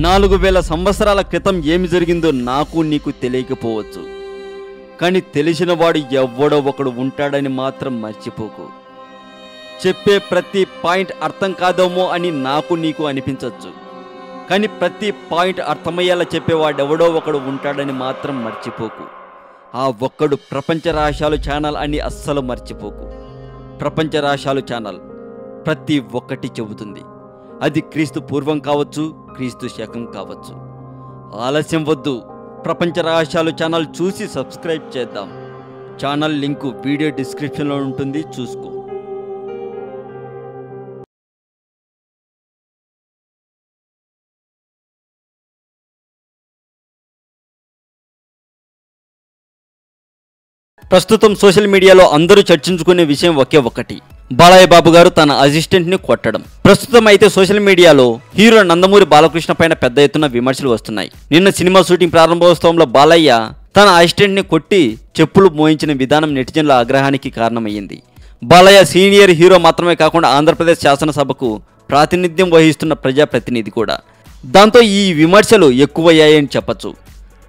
4000 సంవత్సరాల క్రితం ఏమి జరిగిందో నాకు నీకు తెలియకపోవచ్చు, కానీ తెలిసినవాడు ఎవ్వడో ఒకడు ఉంటాడని మాత్రం మర్చిపోకు. చెప్పే ప్రతి పాయింట్ అర్థం కాదేమో అని నాకు నీకు అనిపించవచ్చు, కానీ ప్రతి పాయింట్ అర్థమయ్యేలా చెప్పేవాడెవడో ఒకడు ఉంటాడని మాత్రం మర్చిపోకు. ఆ ఒక్కడు ప్రపంచ రహస్యాలు ఛానల్ అని అస్సలు మర్చిపోకు. ప్రపంచ రహస్యాలు ఛానల్ ప్రతి ఒక్కటి చెబుతుంది. అది క్రీస్తు పూర్వం కావచ్చు, క్రీస్తు శకం కావచ్చు. ఆలస్యం వద్దు, ప్రపంచ రహస్యాలు ఛానల్ చూసి సబ్స్క్రైబ్ చేద్దాం. ఛానల్ లింకు వీడియో డిస్క్రిప్షన్లో ఉంటుంది, చూసుకో. ప్రస్తుతం సోషల్ మీడియాలో అందరూ చర్చించుకునే విషయం ఒకే ఒకటి, బాలయ్య బాబు గారు తన అసిస్టెంట్ని కొట్టడం. ప్రస్తుతం అయితే సోషల్ మీడియాలో హీరో నందమూరి బాలకృష్ణ పైన పెద్ద ఎత్తున విమర్శలు వస్తున్నాయి. నిన్న సినిమా షూటింగ్ ప్రారంభోత్సవంలో బాలయ్య తన అసిస్టెంట్ని కొట్టి చెప్పులు మోయించిన విధానం నెటిజన్ల ఆగ్రహానికి కారణమయ్యింది. బాలయ్య సీనియర్ హీరో మాత్రమే కాకుండా ఆంధ్రప్రదేశ్ శాసనసభకు ప్రాతినిధ్యం వహిస్తున్న ప్రజాప్రతినిధి కూడా. దాంతో ఈ విమర్శలు ఎక్కువయ్యాయని చెప్పచ్చు.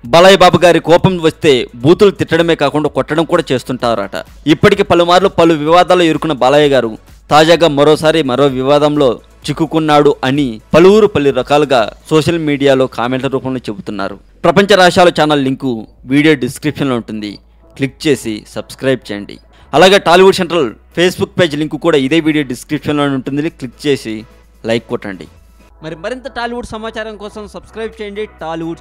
బాలయ్య బాబు గారి కోపం వస్తే బూతులు తిట్టడమే కాకుండా కొట్టడం కూడా చేస్తుంటారట. ఇప్పటికి పలుమార్లు పలు వివాదాలు ఇరుకున్న బాలయ్య గారు తాజాగా మరోసారి మరో వివాదంలో చిక్కుకున్నాడు అని పలువురు పలు రకాలుగా సోషల్ మీడియాలో కామెంట్ల రూపంలో చెబుతున్నారు. ప్రపంచ రహస్యాలు ఛానల్ లింకు వీడియో డిస్క్రిప్షన్లో ఉంటుంది, క్లిక్ చేసి సబ్స్క్రైబ్ చేయండి. అలాగే Tollywood central Facebook page link కూడా ఇదే వీడియో డిస్క్రిప్షన్లో ఉంటుంది, క్లిక్ చేసి లైక్ కొట్టండి. మరింత టాలీవుడ్ సమాచారం కోసం సబ్స్క్రైబ్ చేయండి టాలీవుడ్